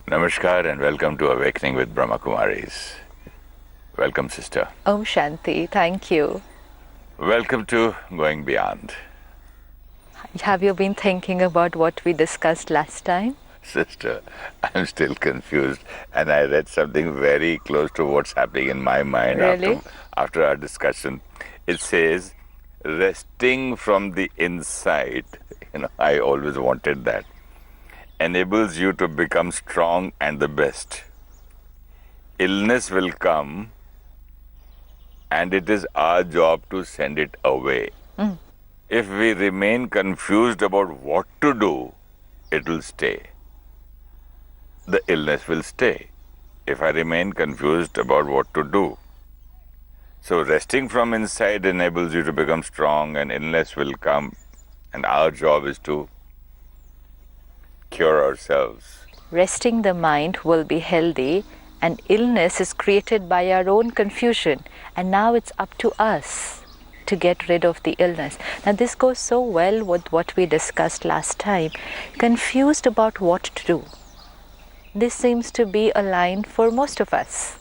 Namaskar and welcome to Awakening with Brahmakumaris. Welcome, sister. Om Shanti, thank you. Welcome to Going Beyond. Have you been thinking about what we discussed last time? Sister, I'm still confused and I read something very close to what's happening in my mind Really? after our discussion. It says, resting from the inside, I always wanted that, enables you to become strong and the best. Illness will come and it is our job to send it away. If we remain confused about what to do, it will stay. The illness will stay if I remain confused about what to do. So resting from inside enables you to become strong and illness will come and our job is to cure ourselves. Resting the mind will be healthy, and illness is created by our own confusion, and now it's up to us to get rid of the illness. Now this goes so well with what we discussed last time. Confused about what to do. This seems to be a line for most of us.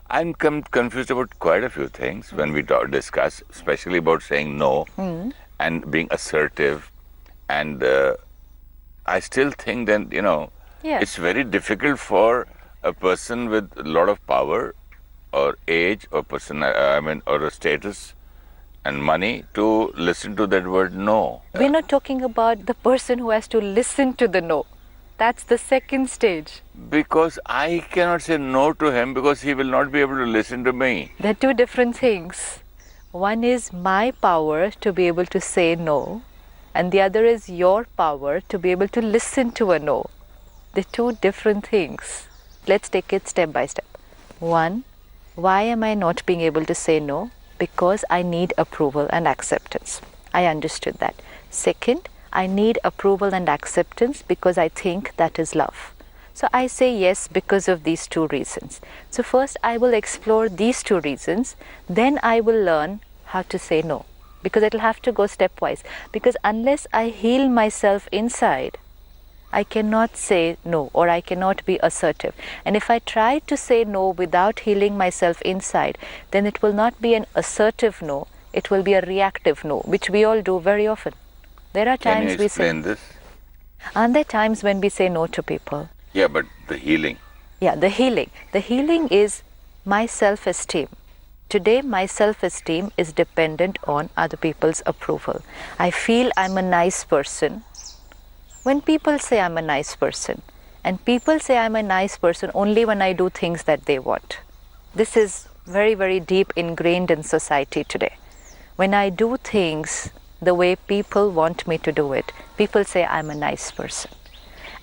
I'm confused about quite a few things when we discuss, especially about saying no and being assertive. And I still think that, Yes. it's very difficult for a person with a lot of power or age or or a status and money to listen to that word no. We're not talking about the person who has to listen to the no. That's the second stage. Because I cannot say no to him because he will not be able to listen to me. They're two different things. One is my power to be able to say no, and the other is your power to be able to listen to a no. They're two different things. Let's take it step by step. One, why am I not being able to say no? Because I need approval and acceptance. I understood that. Second, I need approval and acceptance because I think that is love. So I say yes because of these two reasons. So first I will explore these two reasons, then I will learn how to say no. Because it will have to go stepwise. Because unless I heal myself inside, I cannot say no, or I cannot be assertive. And if I try to say no without healing myself inside, then it will not be an assertive no, it will be a reactive no, which we all do very often. There are Can you times we explain say, this? aren't there times when we say no to people? Yeah, but the healing. Yeah, the healing. The healing is my self-esteem. Today, my self-esteem is dependent on other people's approval. I feel I'm a nice person. When people say I'm a nice person, and people say I'm a nice person only when I do things that they want. This is very, very deep ingrained in society today. When I do things the way people want me to do it, people say I'm a nice person.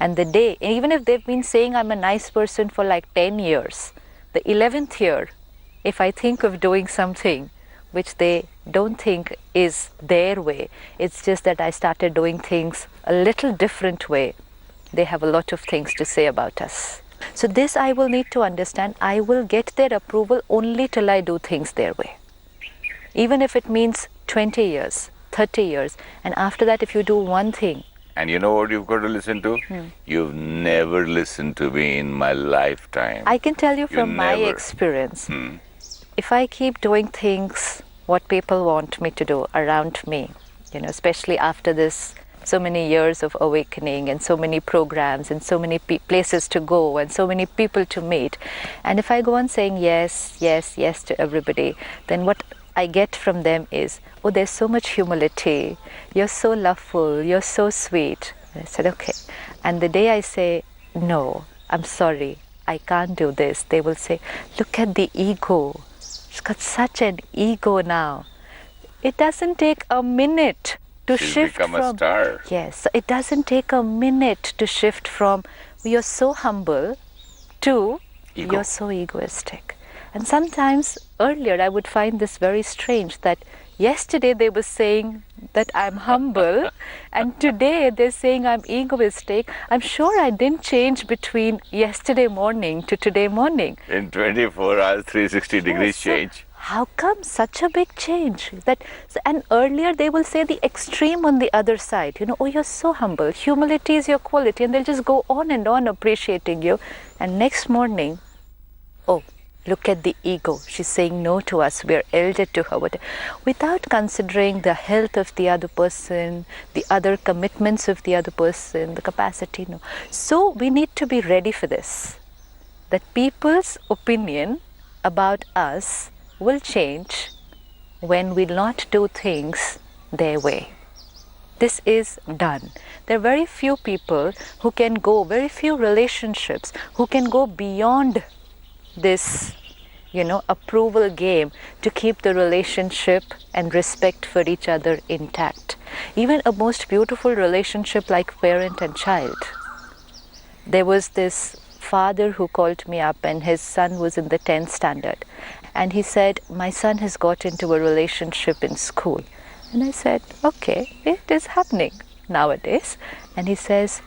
And the day, even if they've been saying I'm a nice person for like 10 years, the 11th year, if I think of doing something which they don't think is their way, it's just that I started doing things a little different way, they have a lot of things to say about us. So this I will need to understand. I will get their approval only till I do things their way. Even if it means 20 years, 30 years, and after that if you do one thing. And you know what you've got to listen to? You've never listened to me in my lifetime. I can tell you from my never. experience, if I keep doing things what people want me to do around me, especially after this, so many years of awakening and so many programs and so many places to go and so many people to meet, and if I go on saying yes, yes, yes to everybody, then what I get from them is, oh, there's so much humility, you're so loveful, you're so sweet. And I said, okay. And the day I say, no, I'm sorry, I can't do this, they will say, look at the ego. She's got such an ego now. It doesn't take a minute to She's shift become from... a star. Yes, it doesn't take a minute to shift from, you're so humble, to, Ego. you're so egoistic. And sometimes earlier I would find this very strange that yesterday they were saying that I'm humble and today they're saying I'm egoistic. I'm sure I didn't change between yesterday morning to today morning. In 24 hours, 360 degrees So change. how come such a big change? And earlier they will say the extreme on the other side, oh, you're so humble, humility is your quality, and they'll just go on and on appreciating you. And next morning, oh, look at the ego, she's saying no to us, we're elder to her, without considering the health of the other person, the other commitments of the other person, the capacity. No. So we need to be ready for this, that people's opinion about us will change when we not do things their way. This is done. There are very few people who can go, very few relationships who can go beyond this, approval game to keep the relationship and respect for each other intact. Even a most beautiful relationship like parent and child. There was this father who called me up, and his son was in the 10th standard. And he said, my son has got into a relationship in school. And I said, okay, it is happening nowadays. And he says,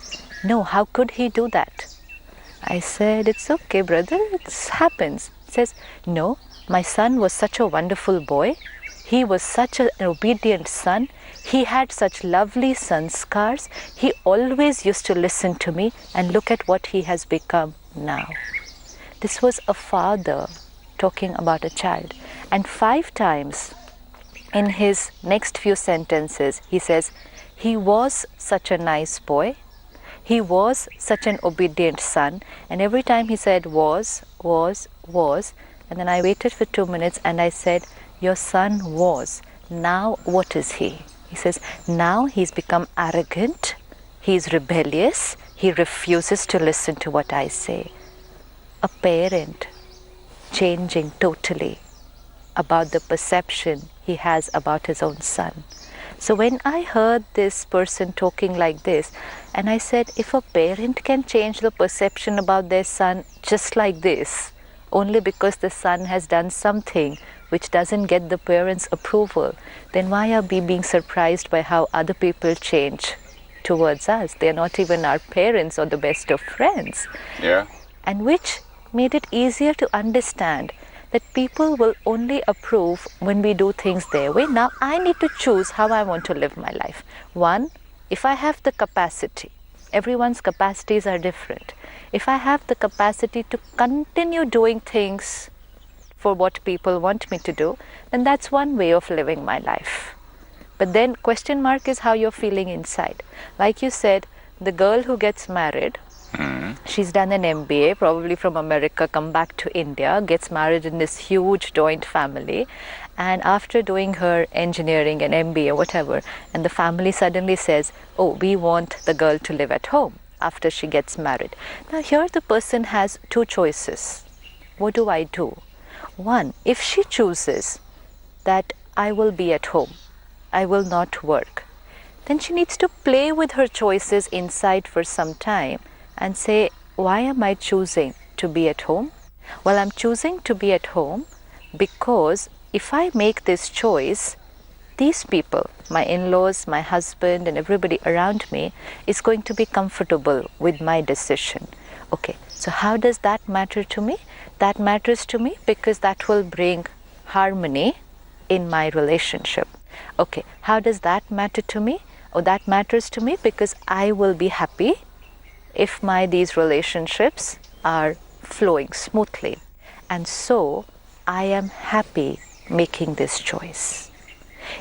no, how could he do that? I said, it's okay, brother, it happens. He says, no, my son was such a wonderful boy. He was such an obedient son. He had such lovely sanskars. He always used to listen to me, and look at what he has become now. This was a father talking about a child. And 5 times in his next few sentences, he says, he was such a nice boy. He was such an obedient son. And every time he said was. And then I waited for 2 minutes and I said, your son was. Now what is he? He says, now he's become arrogant. He's rebellious. He refuses to listen to what I say. A parent changing totally about the perception he has about his own son. So when I heard this person talking like this, and I said, if a parent can change the perception about their son just like this, only because the son has done something which doesn't get the parents' approval, then why are we being surprised by how other people change towards us? They are not even our parents or the best of friends. Yeah. And which made it easier to understand that people will only approve when we do things their way. Now I need to choose how I want to live my life. One, if I have the capacity, everyone's capacities are different. If I have the capacity to continue doing things for what people want me to do, then that's one way of living my life. But then question mark is how you're feeling inside. Like you said, the girl who gets married, she's done an MBA, probably from America, come back to India, gets married in this huge joint family, and after doing her engineering and MBA, whatever, and the family suddenly says, oh, we want the girl to live at home after she gets married. Now here the person has 2 choices. What do I do? One, if she chooses that I will be at home, I will not work, then she needs to play with her choices inside for some time and say, why am I choosing to be at home? Well, I'm choosing to be at home because if I make this choice, these people, my in-laws, my husband and everybody around me is going to be comfortable with my decision. Okay, so how does that matter to me? That matters to me because that will bring harmony in my relationship. Okay, how does that matter to me? Oh, that matters to me because I will be happy if these relationships are flowing smoothly. And so I am happy making this choice.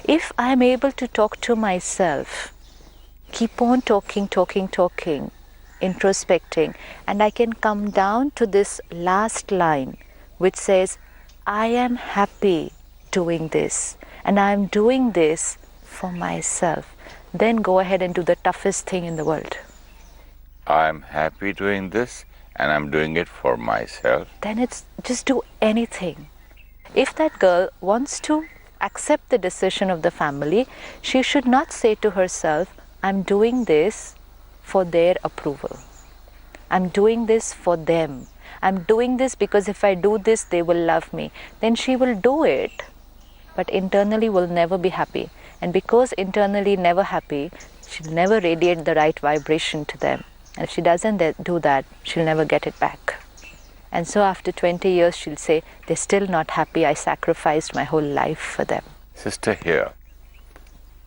If I am able to talk to myself, keep on talking, introspecting, and I can come down to this last line which says, I am happy doing this and I am doing this for myself, then go ahead and do the toughest thing in the world. I'm happy doing this and I'm doing it for myself. Then it's just do anything. If that girl wants to accept the decision of the family, she should not say to herself, I'm doing this for their approval. I'm doing this for them. I'm doing this because if I do this, they will love me. Then she will do it, but internally will never be happy. And because internally never happy, she'll never radiate the right vibration to them. And if she doesn't do that, she'll never get it back. And so after 20 years, she'll say, they're still not happy. I sacrificed my whole life for them. Sister, here,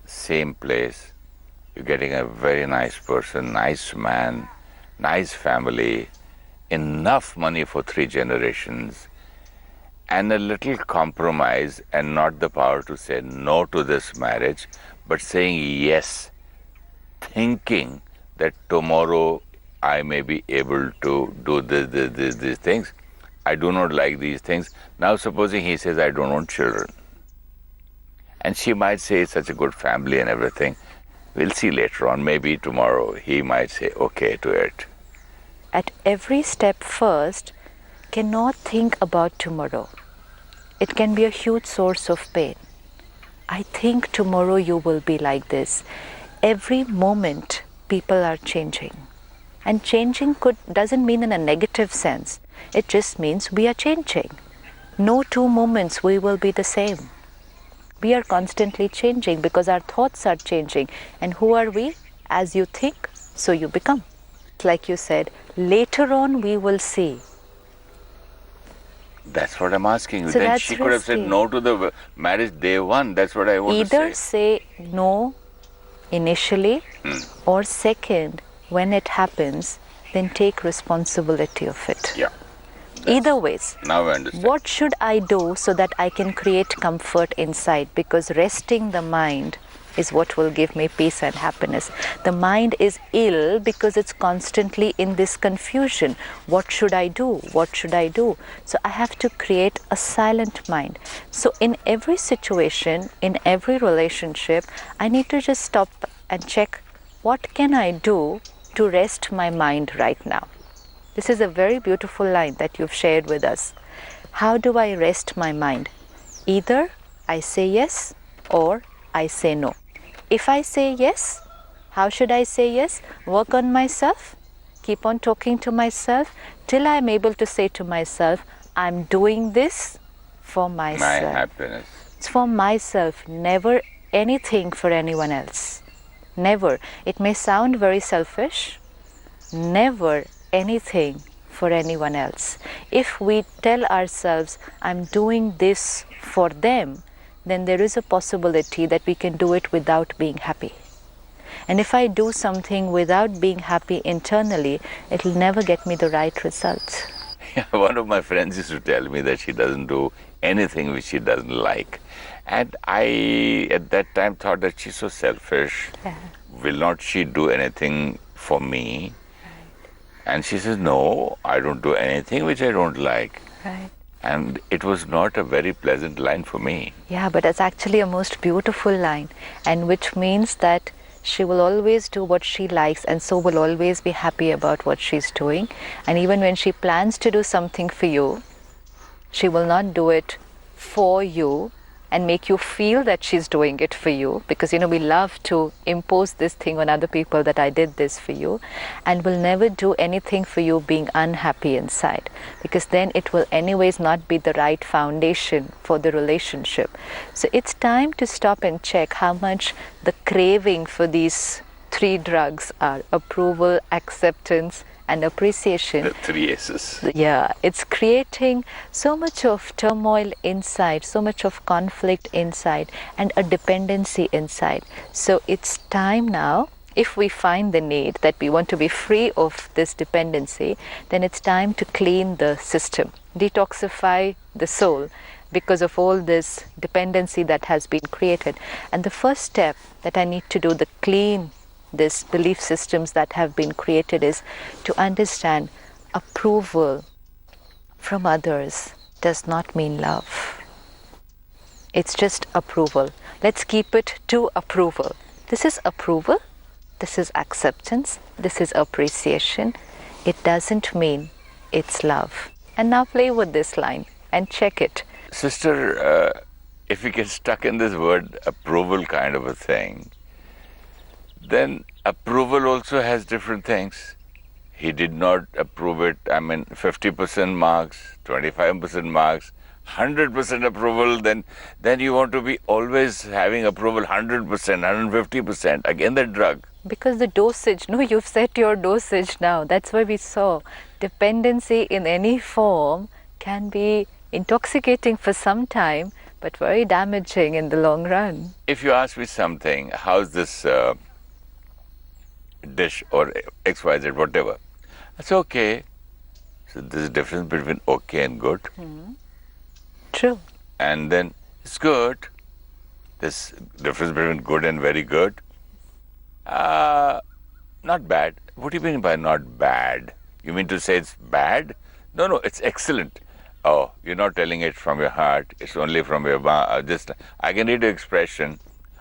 same place, you're getting a very nice person, nice man, nice family, enough money for 3 generations, and a little compromise, and not the power to say no to this marriage, but saying yes, thinking that tomorrow I may be able to do these things. I do not like these things. Now supposing he says, I don't want children. And she might say, it's such a good family and everything. We'll see later on. Maybe tomorrow he might say, okay to it. At every step first, cannot think about tomorrow. It can be a huge source of pain. I think tomorrow you will be like this. Every moment, people are changing. And changing doesn't mean in a negative sense. It just means we are changing. No 2 moments we will be the same. We are constantly changing because our thoughts are changing. And who are we? As you think, so you become. Like you said, later on we will see. That's what I'm asking you. So Then that's she could have said risky. no to the marriage day one. That's what I want Either to say. say no initially, or second, when it happens, then take responsibility of it. Yeah. Either ways. Now I understand. What should I do so that I can create comfort inside? Because resting the mind is what will give me peace and happiness. The mind is ill because it's constantly in this confusion. What should I do? What should I do? So I have to create a silent mind. So in every situation, in every relationship, I need to just stop and check, what can I do to rest my mind right now? This is a very beautiful line that you've shared with us. How do I rest my mind? Either I say yes or I say no. If I say yes, how should I say yes? Work on myself, keep on talking to myself till I'm able to say to myself, I'm doing this for myself. My happiness. It's for myself, never anything for anyone else. Never. It may sound very selfish. Never anything for anyone else. If we tell ourselves, I'm doing this for them, then there is a possibility that we can do it without being happy. And if I do something without being happy internally, it will never get me the right results. One of my friends used to tell me that she doesn't do anything which she doesn't like. And I, at that time, thought that she's so selfish. Yeah. Will not she do anything for me? And she says, no, I don't do anything which I don't like. Right. And it was not a very pleasant line for me. Yeah, but it's actually a most beautiful line, and which means that she will always do what she likes and so will always be happy about what she's doing. And even when she plans to do something for you, she will not do it for you and make you feel that she's doing it for you, because we love to impose this thing on other people that I did this for you, and will never do anything for you being unhappy inside, because then it will anyways not be the right foundation for the relationship. So it's time to stop and check how much the craving for these 3 drugs are: approval, acceptance, and appreciation. The 3 S's. Yeah, it's creating so much of turmoil inside, so much of conflict inside, and a dependency inside. So it's time now, if we find the need that we want to be free of this dependency, then it's time to clean the system, detoxify the soul, because of all this dependency that has been created. And the first step that I need to do to clean these belief systems that have been created is to understand approval from others does not mean love. It's just approval. Let's keep it to approval. This is approval, this is acceptance, this is appreciation. It doesn't mean it's love. And now play with this line and check it. Sister, if we get stuck in this word approval kind of a thing, then approval also has different things. He did not approve it. 50% marks, 25% marks, 100% approval. Then you want to be always having approval 100%, 150%. Again, the drug. Because the dosage, no, you've set your dosage now. That's why we saw dependency in any form can be intoxicating for some time, but very damaging in the long run. If you ask me something, how's this dish or XYZ, whatever, that's okay. So there's a difference between okay and good. True. And then it's good. This difference between good and very good. Not bad. What do you mean by not bad? You mean to say it's bad? No, it's excellent. Oh, you're not telling it from your heart. It's only from your just. I can read your expression.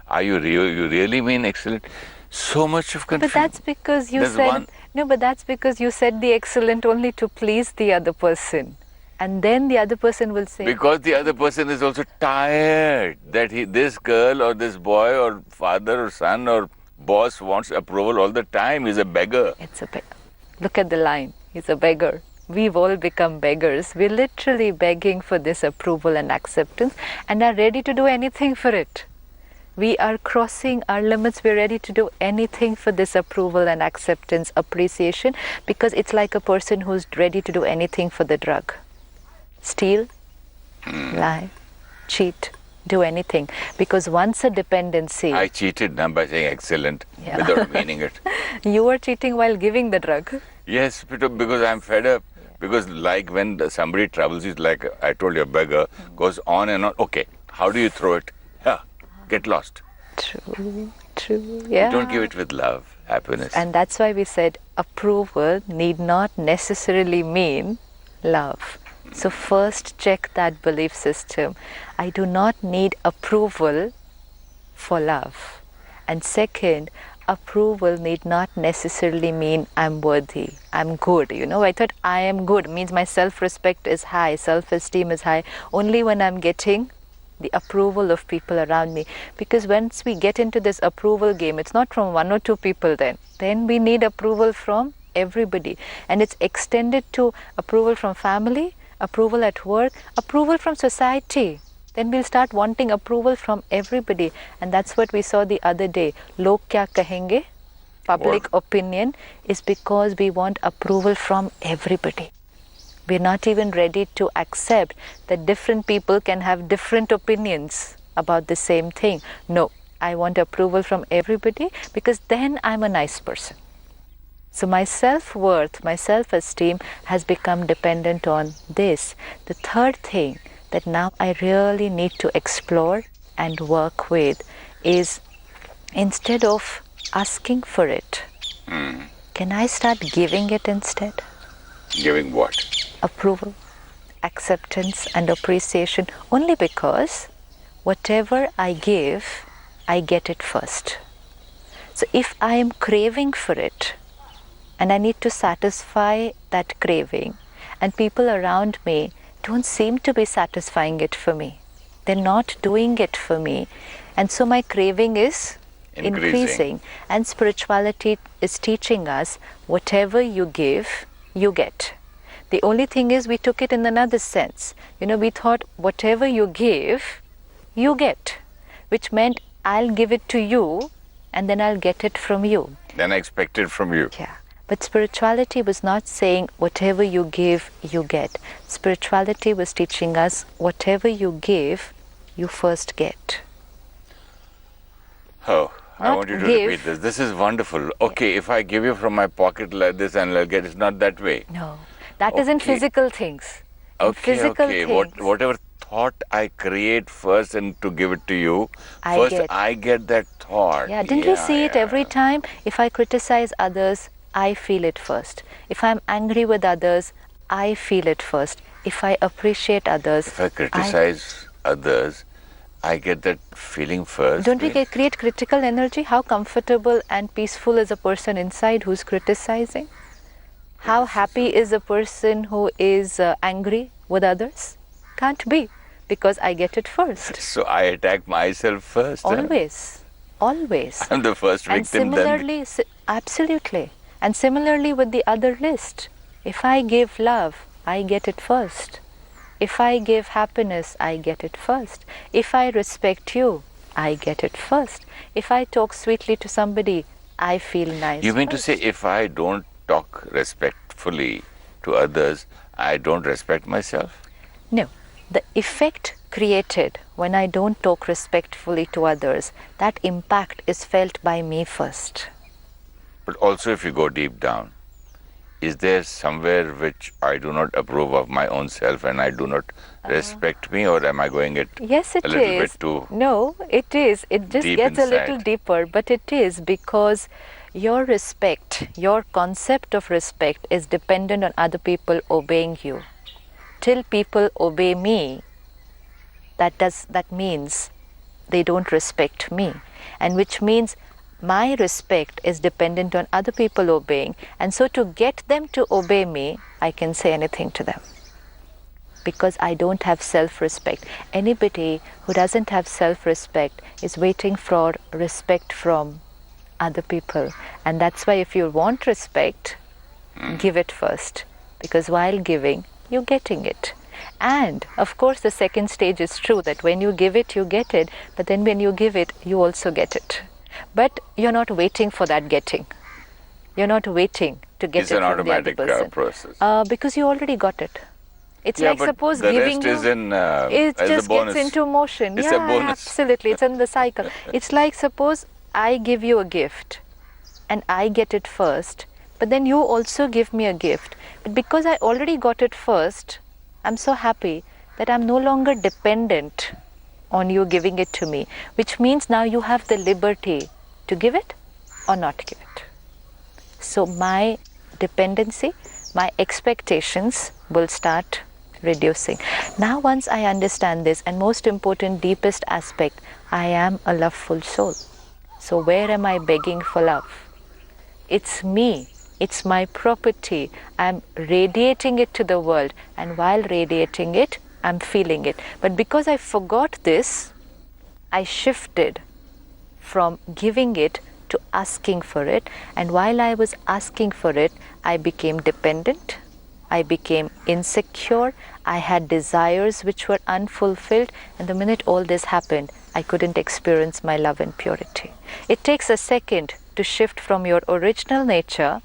Are you real? You really mean excellent? So much of confusion. But that's because you said no. But that's because you said the excellent only to please the other person, and then the other person will say. Because the other person is also tired that this girl or this boy or father or son or boss wants approval all the time. He's a beggar. It's a beggar. Look at the line. He's a beggar. We've all become beggars. We're literally begging for this approval and acceptance and are ready to do anything for it. We are crossing our limits. We're ready to do anything for this approval and acceptance, appreciation, because it's like a person who's ready to do anything for the drug. Steal, lie, cheat, do anything. Because once a dependency... I cheated now by saying excellent without meaning it. You were cheating while giving the drug. Yes, because I'm fed up. Because like when somebody troubles you, like I told you, a beggar, goes on and on. Okay, how do you throw it? Yeah, get lost. True, yeah. You don't give it with love, happiness. And that's why we said approval need not necessarily mean love. So first check that belief system. I do not need approval for love. And second, approval need not necessarily mean I'm worthy, I'm good. I thought I am good means my self-respect is high, self-esteem is high only when I'm getting the approval of people around me. Because once we get into this approval game, it's not from one or two people then we need approval from everybody. And it's extended to approval from family, approval at work, approval from society. Then we'll start wanting approval from everybody. And that's what we saw the other day. Log kya kahenge? Public opinion is because we want approval from everybody. We're not even ready to accept that different people can have different opinions about the same thing. No, I want approval from everybody because then I'm a nice person. So my self-worth, my self-esteem has become dependent on this. The third thing that now I really need to explore and work with is instead of asking for it, can I start giving it instead? Giving what? Approval, acceptance and appreciation, only because whatever I give, I get it first. So if I am craving for it and I need to satisfy that craving and people around me don't seem to be satisfying it for me, they're not doing it for me, and so my craving is increasing. And spirituality is teaching us whatever you give, you get. The only thing is we took it in another sense. We thought whatever you give, you get, which meant I'll give it to you and then I'll get it from you. Then I expect it from you. Yeah. But spirituality was not saying whatever you give, you get. Spirituality was teaching us whatever you give, you first get. Oh, I Not want you to give. repeat this. This is wonderful. Okay, if I give you from my pocket like this and I'll get, it's not that way. No, that is in physical things. In physical things. Whatever thought I create first and to give it to you, I get that thought. Yeah, didn't we see it every time? If I criticize others, I feel it first. If I'm angry with others, I feel it first. If I appreciate others, if I criticize others, I get that feeling first. Don't we create critical energy? How comfortable and peaceful is a person inside who's criticizing? How happy is a person who is angry with others? Can't be, because I get it first. So I attack myself first. Always. Always. I'm the first victim. And similarly, absolutely. And similarly with the other list. If I give love, I get it first. If I give happiness, I get it first. If I respect you, I get it first. If I talk sweetly to somebody, I feel nice. You mean to first. say if I don't talk respectfully to others, I don't respect myself? No, the effect created when I don't talk respectfully to others, that impact is felt by me first. But also, if you go deep down, is there somewhere which I do not approve of my own self and I do not respect me, or am I going it Yes, it a little is. bit too No, it is. It just deep gets a little inside? deeper, but it is because your respect, your concept of respect is dependent on other people obeying you. Till people obey me, that means they don't respect me, and which means my respect is dependent on other people obeying, and so to get them to obey me, I can say anything to them because I don't have self-respect. Anybody who doesn't have self-respect is waiting for respect from other people, and that's why if you want respect, give it first, because while giving, you're getting it. And of course, the second stage is true that when you give it, you get it, but then when you give it, you also get it. But you're not waiting for that getting. You're not waiting to get It's it an from the other automatic person. process. Because you already got it. It's Yeah, like but suppose the giving rest you, is in it as a just gets bonus. into motion. It's Yeah, a bonus. absolutely. It's in the cycle. It's like suppose I give you a gift and I get it first, but then you also give me a gift. But because I already got it first, I'm so happy that I'm no longer dependent on you giving it to me, which means now you have the liberty to give it or not give it. So my dependency, my expectations will start reducing. Now once I understand this, and most important, deepest aspect, I am a loveful soul. So where am I begging for love? It's me. It's my property. I'm radiating it to the world, and while radiating it, I'm feeling it. But because I forgot this, I shifted from giving it to asking for it, and while I was asking for it, I became dependent, I became insecure, I had desires which were unfulfilled, and the minute all this happened, I couldn't experience my love and purity. It takes a second to shift from your original nature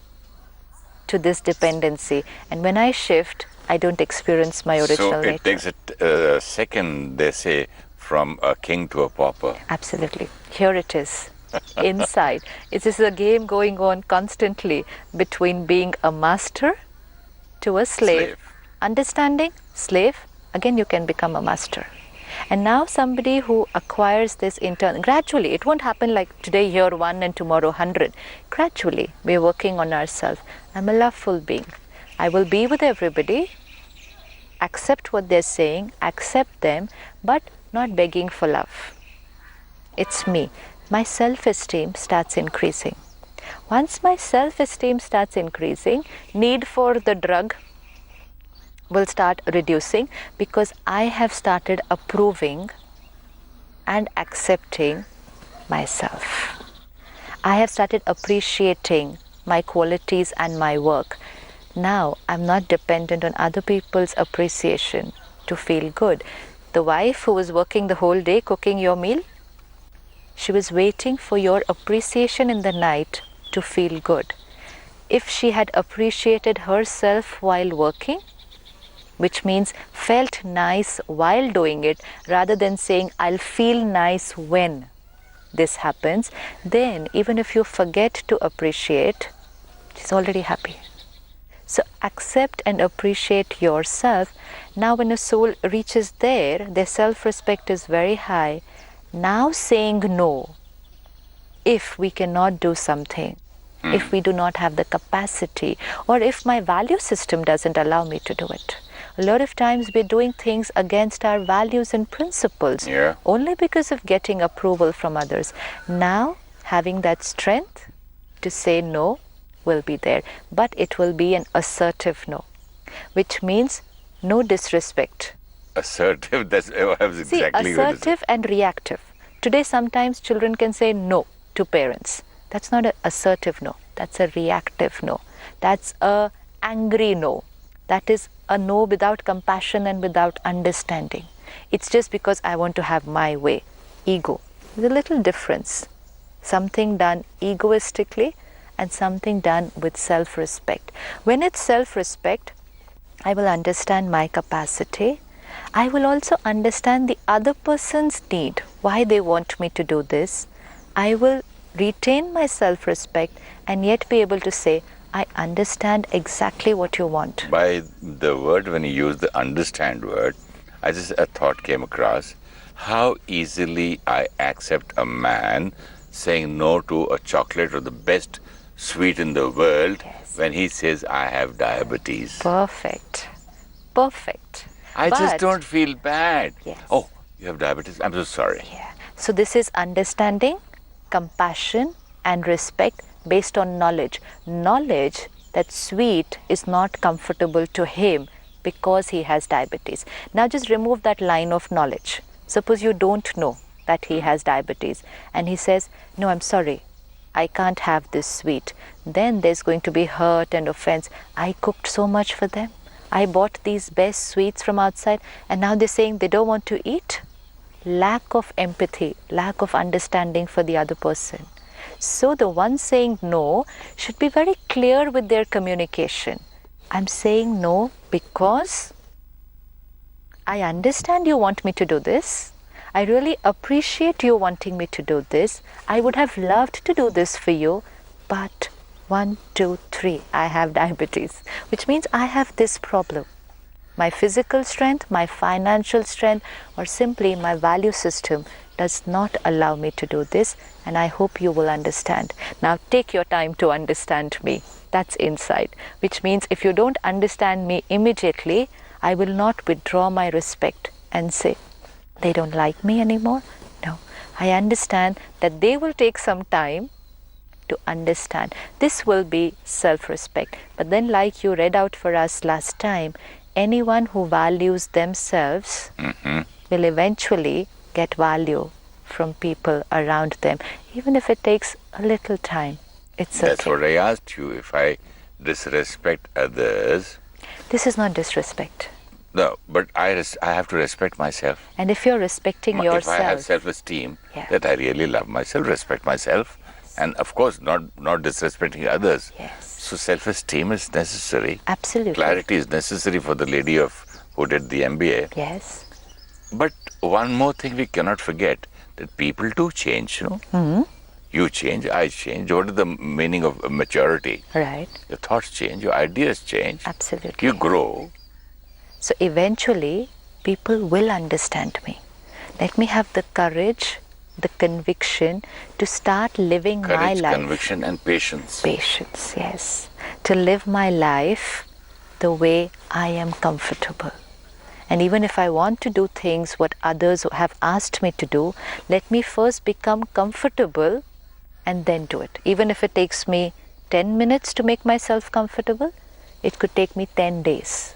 to this dependency, and when I shift, I don't experience my original So nature. it takes a second, they say, from a king to a pauper. Absolutely. Here it is. Inside. It is a game going on constantly between being a master to a slave. Understanding, slave, again you can become a master. And now somebody who acquires this gradually, it won't happen like today here 1 and tomorrow 100. Gradually, we're working on ourselves. I'm a loveful being. I will be with everybody, accept what they're saying, accept them, but not begging for love. It's me. My self-esteem starts increasing. Once my self-esteem starts increasing, need for the drug will start reducing because I have started approving and accepting myself. I have started appreciating my qualities and my work. Now I'm not dependent on other people's appreciation to feel good. The wife who was working the whole day cooking your meal, she was waiting for your appreciation in the night to feel good. If she had appreciated herself while working, which means felt nice while doing it, rather than saying, I'll feel nice when this happens, then even if you forget to appreciate, she's already happy. So accept and appreciate yourself. Now when a soul reaches there, their self-respect is very high. Now saying no, if we cannot do something, if we do not have the capacity, or if my value system doesn't allow me to do it. A lot of times we're doing things against our values and principles, only because of getting approval from others. Now, having that strength to say no will be there, but it will be an assertive no, which means no disrespect. Assertive, that's exactly. See, assertive and reactive. Today sometimes children can say no to parents. That's not an assertive no, that's a reactive no. That's a angry no. That is a no without compassion and without understanding. It's just because I want to have my way. Ego. There's a little difference. something done egoistically and something done with self-respect. When it's self-respect, I will understand my capacity. I will also understand the other person's need, why they want me to do this. I will retain my self-respect and yet be able to say, I understand exactly what you want. By the word, when you use the understand word, a thought came across how easily I accept a man saying no to a chocolate or the best sweet in the world Yes. when he says, I have diabetes. Perfect. Perfect. I just But- don't feel bad. Yes. Oh, you have diabetes? I'm so sorry. Yeah. So this is understanding, compassion and respect based on knowledge. Knowledge that sweet is not comfortable to him because he has diabetes. Now just remove that line of knowledge. Suppose you don't know that he has diabetes and he says, no, I'm sorry, I can't have this sweet. Then there's going to be hurt and offense. I cooked so much for them. I bought these best sweets from outside and now they're saying they don't want to eat. Lack of empathy, lack of understanding for the other person. So the one saying no should be very clear with their communication. I'm saying no because I understand you want me to do this. I really appreciate you wanting me to do this. I would have loved to do this for you, but 1, 2, 3, I have diabetes, which means I have this problem. My physical strength, my financial strength, or simply my value system does not allow me to do this, and I hope you will understand. Now take your time to understand me. That's insight, which means if you don't understand me immediately, I will not withdraw my respect and say, they don't like me anymore. No, I understand that they will take some time to understand. This will be self-respect. But then, like you read out for us last time, anyone who values themselves will eventually get value from people around them, even if it takes a little time. It's okay. That's what I asked you. If I disrespect others, This is not disrespect. no, but I have to respect myself. And if you're respecting If I have yourself, self-esteem, Yeah. that I really love myself, respect myself, and of course not disrespecting others. Yes. So self-esteem is necessary. absolutely. Clarity is necessary for the lady who did the MBA. Yes. But one more thing we cannot forget, that people do change, you know. Mm-hmm. You change, I change. What is the meaning of maturity? Right. Your thoughts change, your ideas change. Absolutely. You grow. So eventually, people will understand me. Let me have the courage, the conviction to start living my Courage, life. conviction, and patience. Patience, yes. To live my life the way I am comfortable. And even if I want to do things what others have asked me to do, let me first become comfortable and then do it. Even if it takes me 10 minutes to make myself comfortable, it could take me 10 days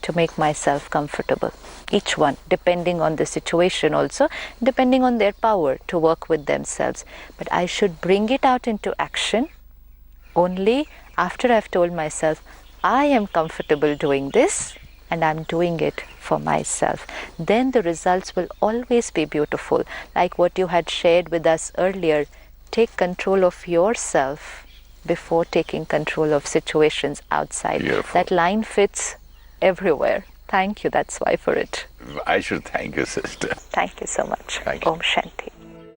to make myself comfortable. Each one, depending on the situation also, depending on their power to work with themselves. But I should bring it out into action only after I've told myself, I am comfortable doing this and I'm doing it for myself. Then the results will always be beautiful. Like what you had shared with us earlier, take control of yourself before taking control of situations outside. Beautiful. That line fits everywhere. Thank you, that's why for it. I should thank you, sister. Thank you so much. Thank you. Om Shanti.